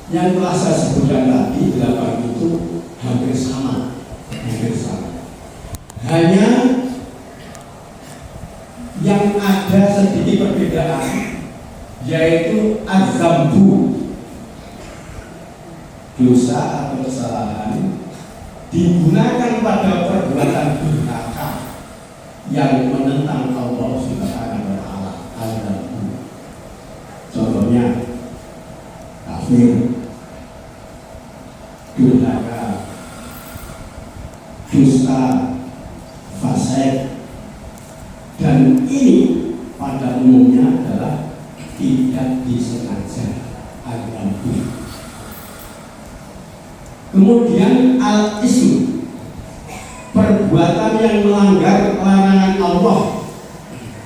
Yang telah saya sebutkan tadi 8 itu hampir sama. Hanya yang ada sedikit perbedaan, yaitu azambu, dosa atau kesalahan digunakan pada perbuatan durhaka yang menentang Allah Subhanahu wa Ta'ala. Azambu, contohnya kafir, durhaka, dusta, fasik, dan ini pada umumnya adalah tidak disengaja. Al-Ambu. Kemudian al-ism, perbuatan yang melanggar larangan Allah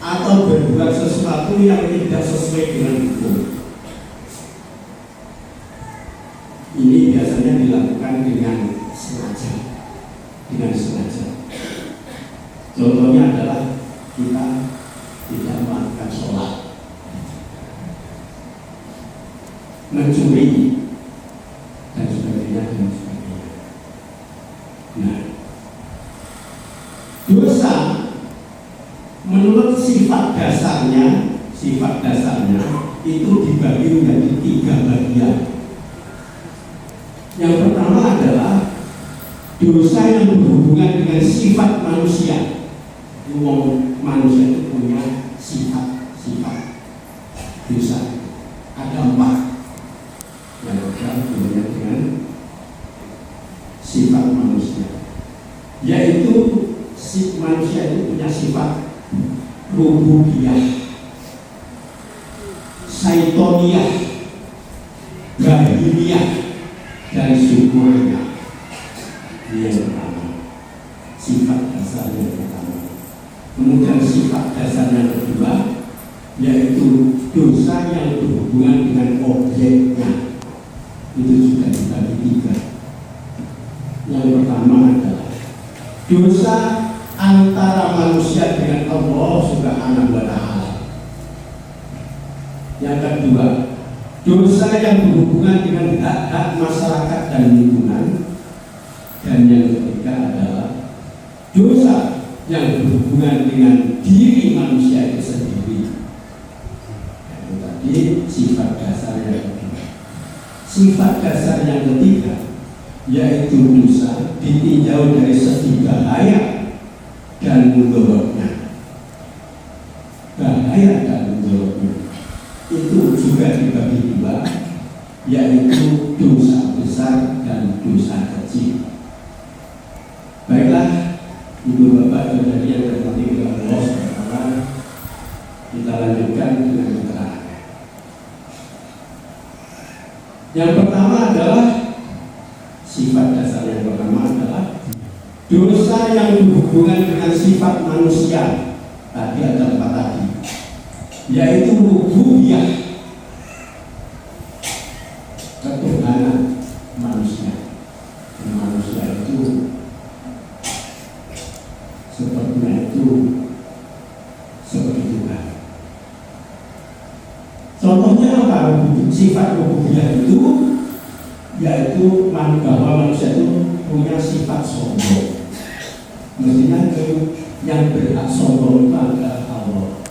atau berbuat sesuatu yang tidak sesuai dengan hukum. Ini biasanya dilakukan dengan sengaja. Contohnya adalah kita tidak melakukan sholat, mencuri, dan sebagainya. Nah, dosa menurut sifat dasarnya itu dibagi menjadi 3 bagian. Yang pertama adalah dosa yang berhubungan dengan sifat manusia. Manusia itu punya sifat dosa. Ada 4 yang berhubungan dengan sifat manusia, yaitu si manusia itu punya sifat rububiyah, syaitoniyah, bahimiyah, dan syukuriyah. Ini yang pertama, sifat dasar yang pertama. Kemudian sifat dasar yang kedua, yaitu dosa yang berhubungan dengan objeknya. Itu juga dibagi 3. Yang pertama adalah dosa antara manusia dengan Allah Subhanahu wa Ta'ala. Yang kedua, dosa yang berhubungan dengan hak-hak masyarakat dan lingkungan. Dan yang ketiga adalah dosa yang berhubungan dengan diri manusia itu sendiri. Itu tadi sifat dasar yang kedua. Sifat dasar yang ketiga, yaitu dosa ditinjau dari segi bahaya dan mudorotnya. Bahaya dan mudorotnya itu juga dibagi 2, yaitu dosa besar dan dosa kecil. Baiklah, Ibu Bapak dan Saudari yang terhormati oleh Allah SWT, kita lanjutkan dengan keterangan. Yang pertama adalah sifat dasar yang pertama adalah dosa yang berhubungan dengan sifat manusia. Tadi ada 4 tadi, yaitu rububiyah, ketuhanan manusia. Manusia itu sepertinya itu seperti Tuhan. Contohnya apa? Sifat rububiyah itu yaitu bahwa manusia itu punya sifat sombong. Mestinya itu yang berhak sombong itu adalah Allah.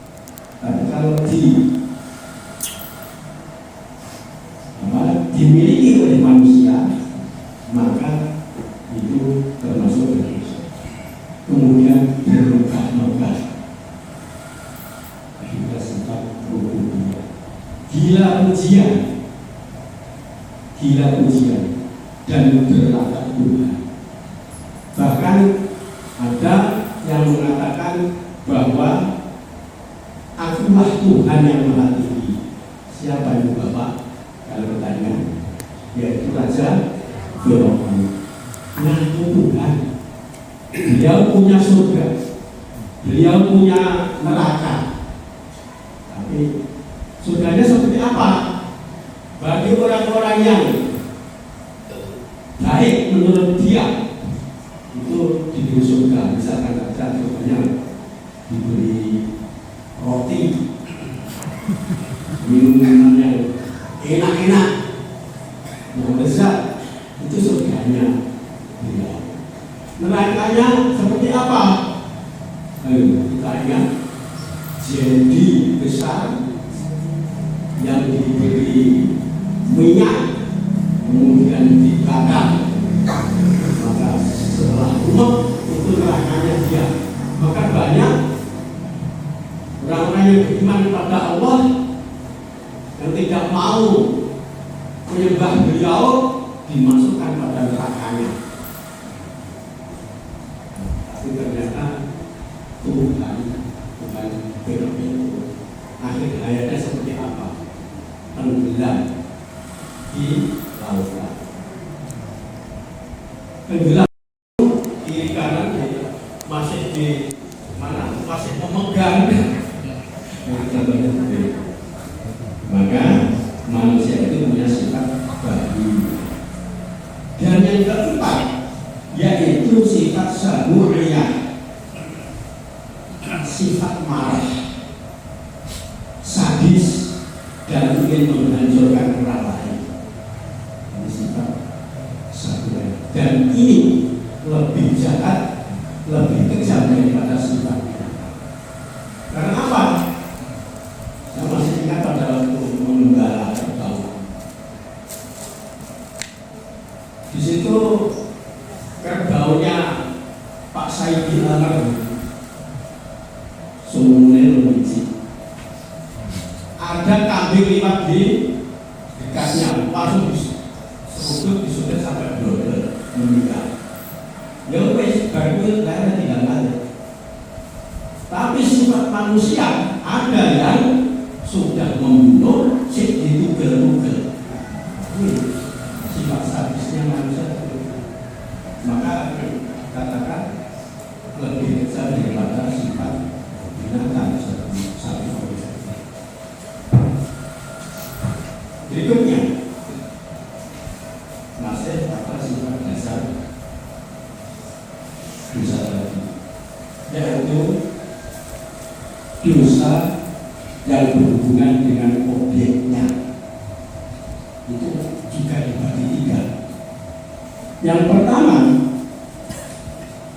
Tapi kalau dimiliki oleh manusia, maka itu termasuk berdosa. Kemudian bermegah-megah, juga sifat rububiyah. Gila pujian dan berlakak Tuhan. Bahkan ada yang mengatakan bahwa akulah Tuhan yang maha tinggi. Siapa itu Bapak? Kalau bertanya, yaitu Raja Firaun. Nah, itu Tuhan. Beliau punya surga, beliau punya neraka. Tapi surganya seperti apa? Bagi orang-orang yang baik menurut dia, itu diberi surga. Misalkan saja surganya diberi roti, minuman yang enak-enak, Yang besar itu surganya beliau. Nerakanya seperti apa? Ayo kita ingat, jadi besar yang diberi minyak kemudian dibakar, maka setelah umur itu nerakanya dia. Maka banyak orang-orang yang beriman kepada Allah yang tidak mau menyembah beliau dimasukkan pada nerakanya. Tapi ternyata Tuhan bukan begitu. Akhir hayatnya seperti apa? Tenggelam di lautan. Tenggelam kiri kanan masih di mana? Masih memegang. Maka manusia itu punya sifat babi. Dan yang keempat yaitu sifat saburiyah, sifat marah, sadis, dan ingin menghancurkan orang lain. Ini sifat saburiyah. Dan ini lebih jahat, lebih kejam daripada sifat. Karena apa? Saya masih ingat pada waktu menggala kerbau. Di situ kerbaunya Pak Saidi Amar sumune lucu. Ada kambing lewat di dekatnya, langsung disudut sampai blodor meninggal. Ya wes, baru darah tinggal balik. Tapi sifat manusia ada yang sudah membunuh, sik ditugel-tugel. Sifat sadisnya manusia. Maka katakan lebih besar daripada sifat binatang seperti sapi. Berikutnya masih apa sifat dasar dosa lagi, yaitu dosa yang berhubungan dengan objeknya. Itu juga dibagi tiga. Yang pertama,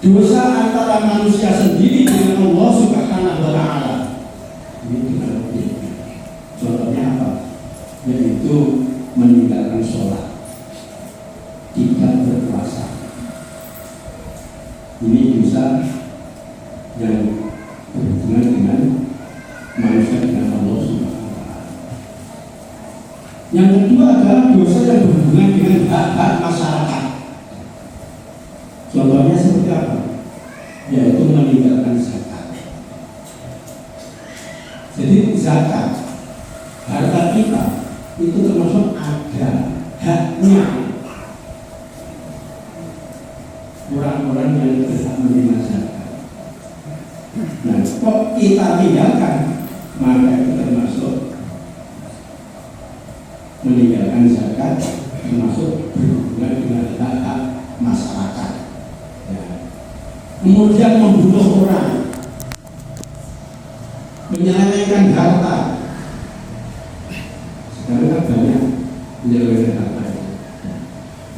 dosa antara manusia sendiri dengan Allah Subhanahu wa Ta'ala. Ini dengan objeknya. Contohnya apa? Yaitu meninggalkan sholat, tidak berpuasa. Ini dosa yang berhubungan dengan manusia dengan Allah Subhanahu wa Ta'ala. Yang kedua adalah dosa yang berhubungan dengan hak-hak masyarakat. Contohnya seperti apa? Yaitu meninggalkan zakat. Jadi zakat, harta kita itu termasuk ada haknya orang-orang yang berhak menerima zakat. Nah, kok kita tinggalkan, maka itu termasuk meninggalkan zakat, termasuk berhubungan dengan hak-hak masyarakat. Ya. Kemudian membunuh orang, menyelewengkan harta. Sekarang kan banyak menyelewengkan harta,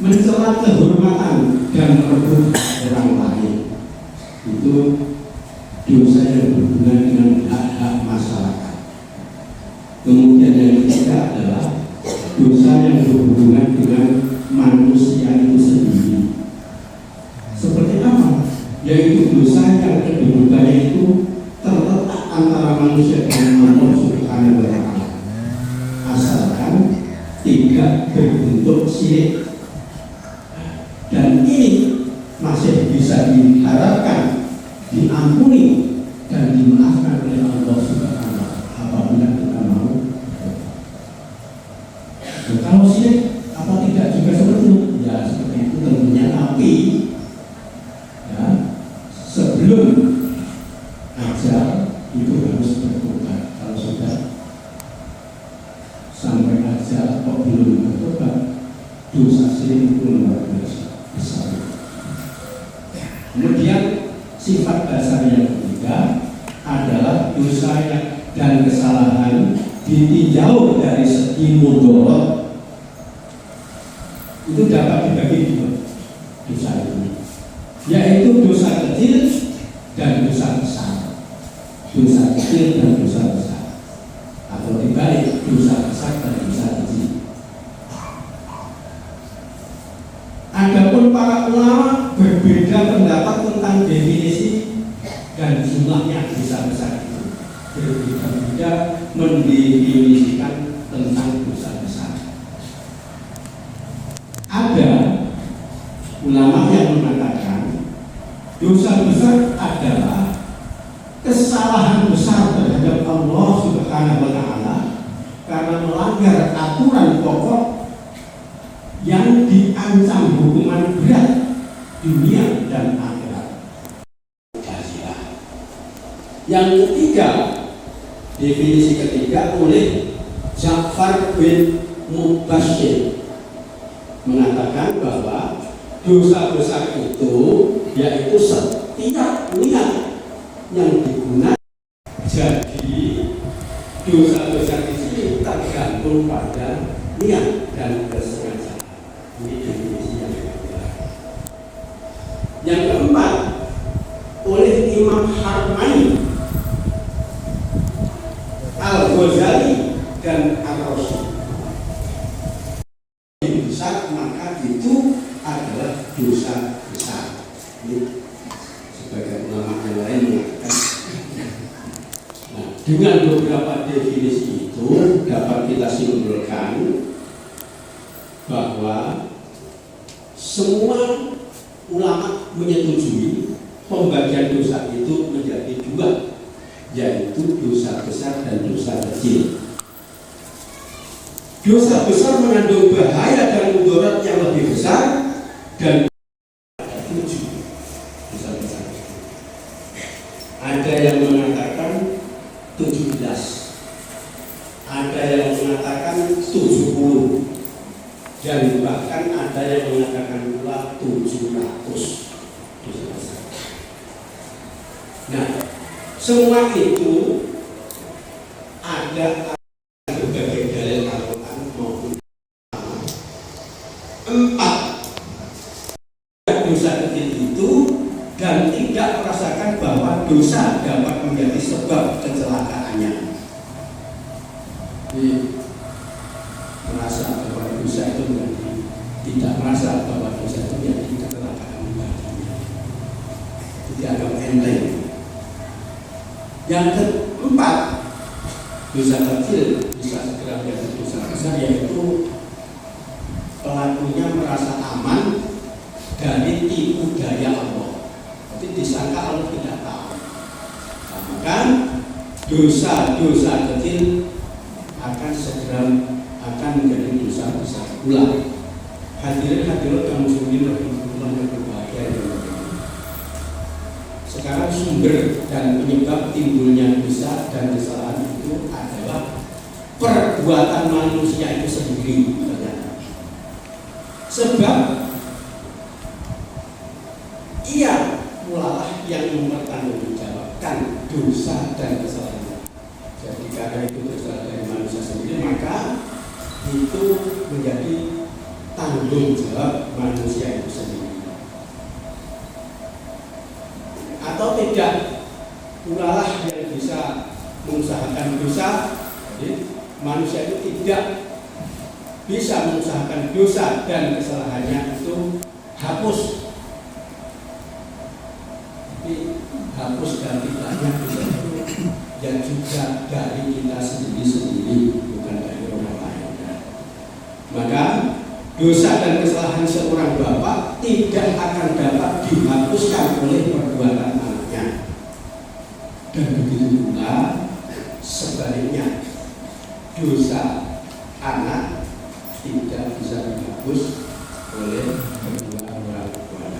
mencela kehormatan dan merebut orang lain. Itu dosa yang berhubungan dengan hak-hak masyarakat. Kemudian yang ketiga adalah dosa yang berhubungan dengan manusia itu sendiri. Seperti apa? Yaitu dosa yang kedudukannya itu terletak antara manusia dengan Allah Subhanahu wa Ta'ala, asalkan tidak berbentuk syirik. Dan ini masih bisa diharapkan diampuni dan dimaafkan oleh Allah Subhanahu wa Ta'ala apabila kita mau. Nah, kalau syirik apa tidak juga seperti itu? Ya seperti itu tentunya, tapi ya, sebelum ajal itu harus bertobat. Kalau sudah sampai ajal kok belum bertobat, dosa syirik itu luar biasa besar. Kemudian sifat dasar yang ketiga adalah dosa dan kesalahan ditinjau dari segi mudarat Adapun para ulama berbeda pendapat tentang definisi dan jumlahnya dosa besar itu. Berbeda-beda mendefinisikan tentang dosa besar. Ada ulama yang mengatakan dosa besar adalah kesalahan besar terhadap Allah Subhanahu wa Ta'ala karena melanggar aturan pokok yang diancam hukuman berat dunia dan akhirat. Yang ketiga, definisi ketiga oleh Ja'far bin Mubashir mengatakan bahwa dosa besar itu yaitu setiap niat yang digunakan. Jadi dosa besar di sini tergantung pada niat dan kesengajaan. Ini definisi yang kedua. Yang keempat, oleh Imam Harmain, Al-Ghazali dan Ar-Rasyid. Besar maka itu adalah dosa besar. Ini sebagai ulama yang lain mengatakan. Nah, dengan beberapa definisi itu dapat kita simpulkan bahwa semua ulama menyetujui pembagian dosa itu menjadi dua, yaitu dosa besar dan dosa kecil. Dosa besar mengandung bahaya dan mudarat yang lebih besar dan tujuh dosa besar. Ada yang mengatakan 17, ada yang mengatakan 70, dan bahkan ada yang mengatakan pula 700 dosa besar. Nah, semua itu ada berbagai dalil Al-Quran maupun empat dosa kecil itu dan tidak merasakan bahwa dosa dapat menjadi sebab kecelakaannya. Jadi, merasa bahwa dosa itu menjadi tidak merasa bahwa dosa itu menjadi kecelakaan baginya. Dianggap enteng. Yang keempat, dosa kecil bisa segera menjadi dosa besar, yaitu pelakunya merasa aman dari tipu daya Allah. Jadi disangka Allah tidak tahu. Maka dosa-dosa kecil akan segera akan menjadi dosa besar pula. Hadirin kaum muslimin rahimahullah yang berbahagia yang berbahagia. Sekarang sumber dan penyebab timbulnya dosa dan kesalahan itu adalah perbuatan manusia itu sendiri ternyata. Sebab ia mulalah yang mempertanggungjawabkan dosa dan kesalahan. Jadi karena itu berasal dari manusia sendiri, maka itu menjadi tanggung jawab manusia itu sendiri. Atau tidak, mulalah yang bisa mengusahakan dosa. Jadi manusia itu tidak bisa mengusahakan dosa dan kesalahannya itu hapus. Jadi hapus dan tidaknya dosa itu yang juga dari kita sendiri-sendiri, bukan dari orang lain. Maka dosa dan kesalahan seorang bapak tidak akan dapat dihapuskan oleh perbuatan anaknya. Dan begitu pula sebaliknya, dosa anak tidak bisa dihapus oleh perbuatan orang tuanya.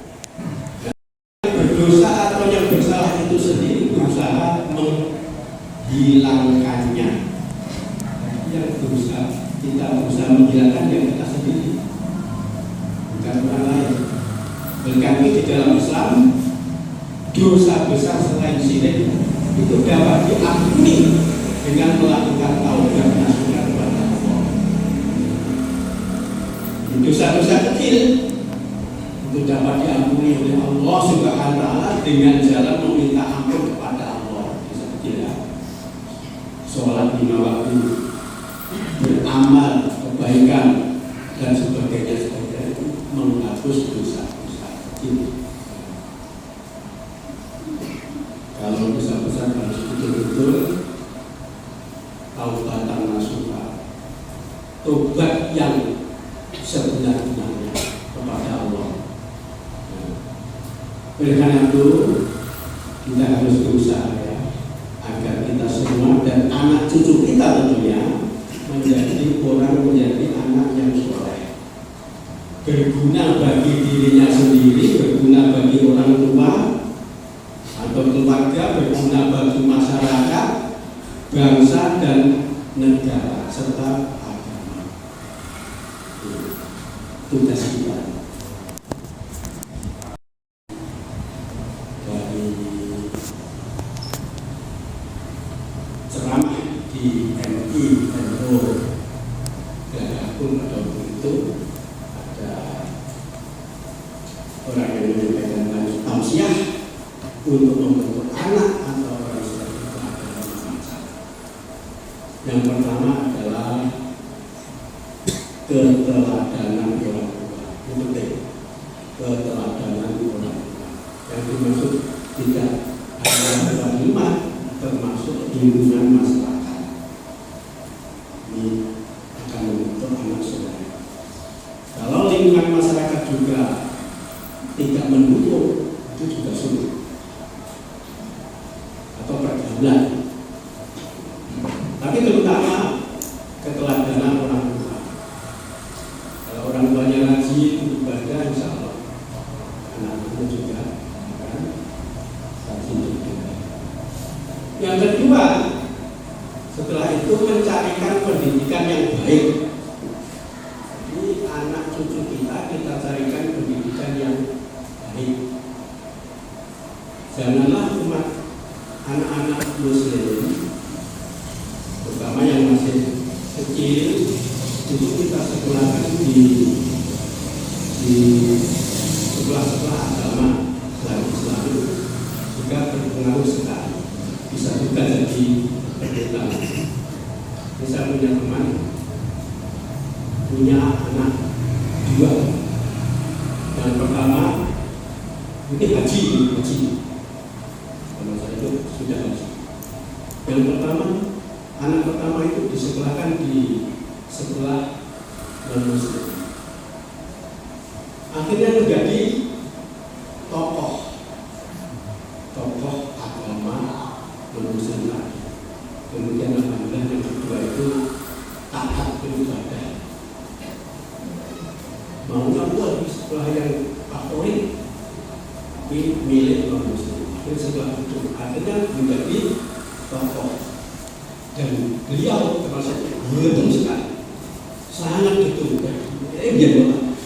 Berdosa atau yang bersalah itu sendiri berusaha menghilangkannya. Yang berusaha, kita berusaha menghilangkan yang kita sendiri, bukan orang lain. Berarti di dalam Islam dosa besar selain syirik itu dapat diampuni dengan melakukan taubat nasuha kepada Allah. Dosa-dosa kecil itu dapat diampuni oleh Allah Subhanahu wa Ta'ala dengan jalan meminta ampun kepada Allah. Dosa kecil ya. Sholat 5 waktu, beramal kebaikan dan sebagainya menghapus dosa-dosa kecil. Kalau dosa-dosa harus betul-betul taubatan nasuha, tobat yang sebenar-benarnya kepada Allah. Oleh karena itu kita harus berusaha ya, agar kita semua dan anak cucu kita tentunya menjadi anak yang soleh, berguna bagi dirinya sendiri, berguna bagi orang tua atau keluarga, berguna bagi masyarakat, bangsa dan negara serta agama. Tugas kita. Dari ceramah di MI NU Gagapun atau itu ada orang yang menyampaikan tausiah untuk membentuk anak atau orang seperti itu adalah macam. Yang pertama adalah keteladanan orang tua. Itu penting. Keteladanan orang tua. Yang dimaksud tidak ada lima, termasuk lingkungan masyarakat. Ini akan membentuk anak soleh. Kalau lingkungan masyarakat juga tidak mendukung, itu juga sulit. Atau pergaulan. Tapi terutama keteladanan orang tua. Kalau orang tuanya rajin ibadah, insya Allah anak-anaknya juga akan rajin ibadah. Yang kedua, setelah itu mencarikan pendidikan yang baik. Jadi anak cucu kita carikan pendidikan yang baik. Janganlah cuma anak-anak muslim, terutama yang masih kecil, itu kita sekolahkan di sekolah-sekolah agama Islam juga berpengaruh sekali. Bisa juga jadi pendeta. Bisa punya teman, punya anak dua. Yang pertama, ini haji. Kalau saya itu sudah haji. Yang pertama, anak pertama itu disekolahkan di sekolah non-muslim. Akhirnya menjadi tokoh agama non-muslim lagi. Kemudian alhamdulillah yang kedua itu taat beribadah. Maunya buat di sekolah yang favorit, tapi milik non-muslim. Akhirnya setelah itu akhirnya menjadi tokoh. Dan beliau termasuk beruntung sekali, sangat ditunggu. Dia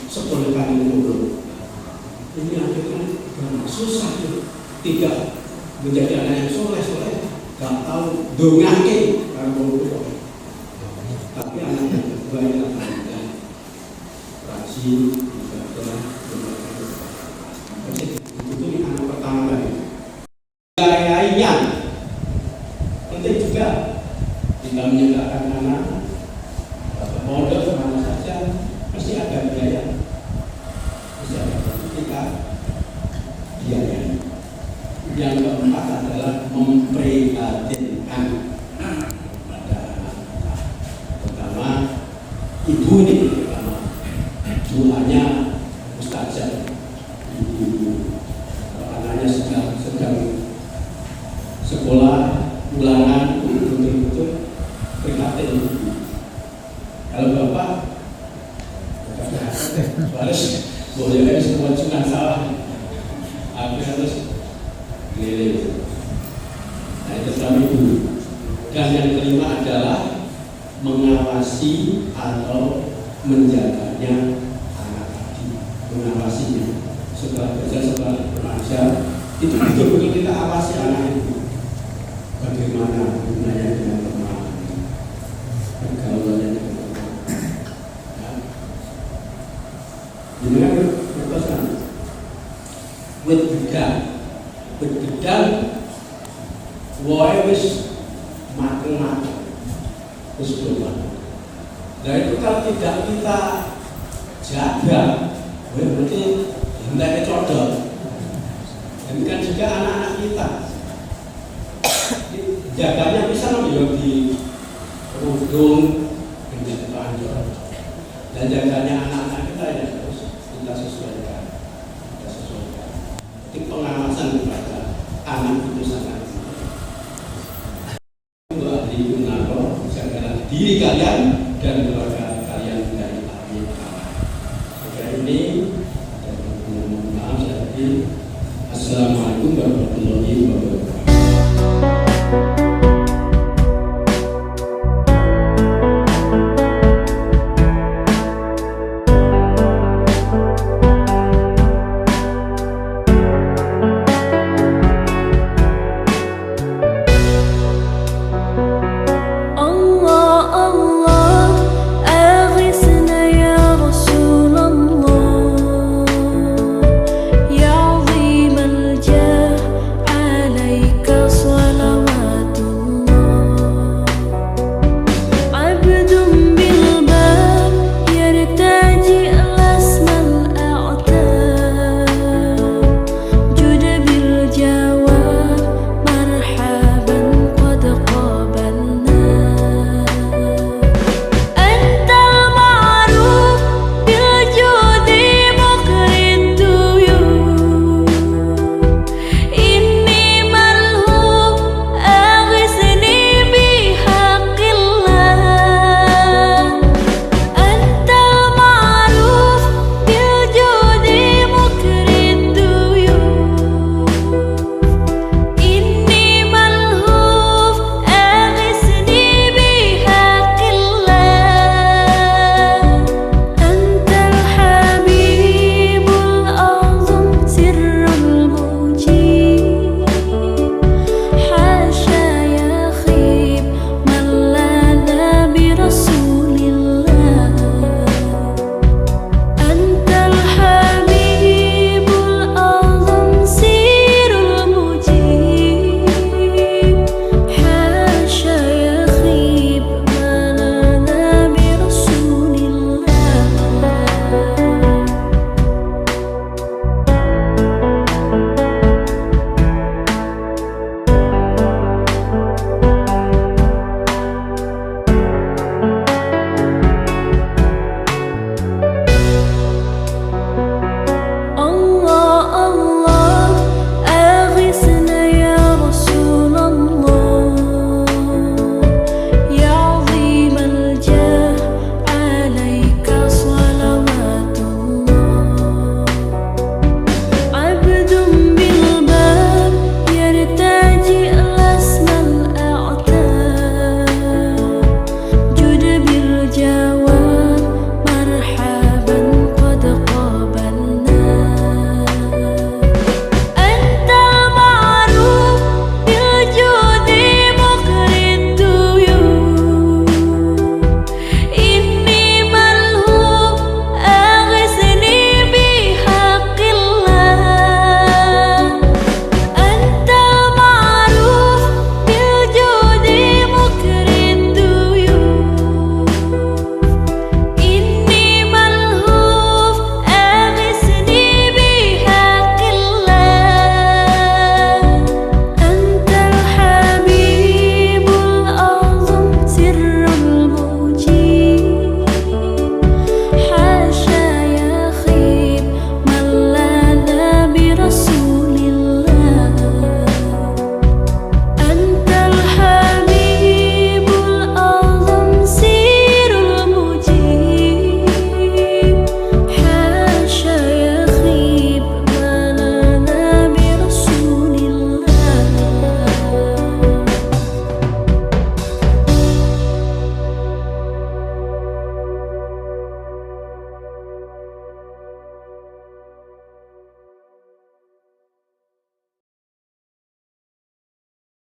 sekolah kali dulu. Ini akhirnya karena susah tidak menjadi anak yang soleh, gak tahu dongake karena mau. Tapi anak yang kedua yang alhamdulillah rajin ibadah. Itu anak pertama tadi. Lainnya penting juga. Kita menyediakan anak atau modal kemana saja pasti ada biaya, pasti ada ketika biaya. Yang keempat adalah memprihatinkan pada anak. Pertama, ibu ini pertama doanya mustajab. Ibu anaknya sedang sekolah ulangan betul-betul prihatin. Kalau bapak harus boleh semua cuma salah, aku harus keliling. Nah itu suami dulu. Dan yang kelima adalah mengawasi atau menjaganya anak tadi, mengawasinya. Setelah kerja, setelah belajar, itu betul-betul kita awasi anak itu. Bagaimana gunanya dengan teman, pergaulannya dengan teman. Ini kan berpesan bedang wae wis mateng-mateng wis belum. Nah itu kalau tidak kita jaga berarti hendaknya codol. Demikian juga anak-anak kita. Jaganya bisa loh di kerudung, dengan panjang. Dan jaganya anak-anak kita ya harus kita sesuaikan. Jadi pengawasan kepada anak itu sangat untuk ahli Unaro, segala diri kalian dan keluarga kalian dari ahli. Ini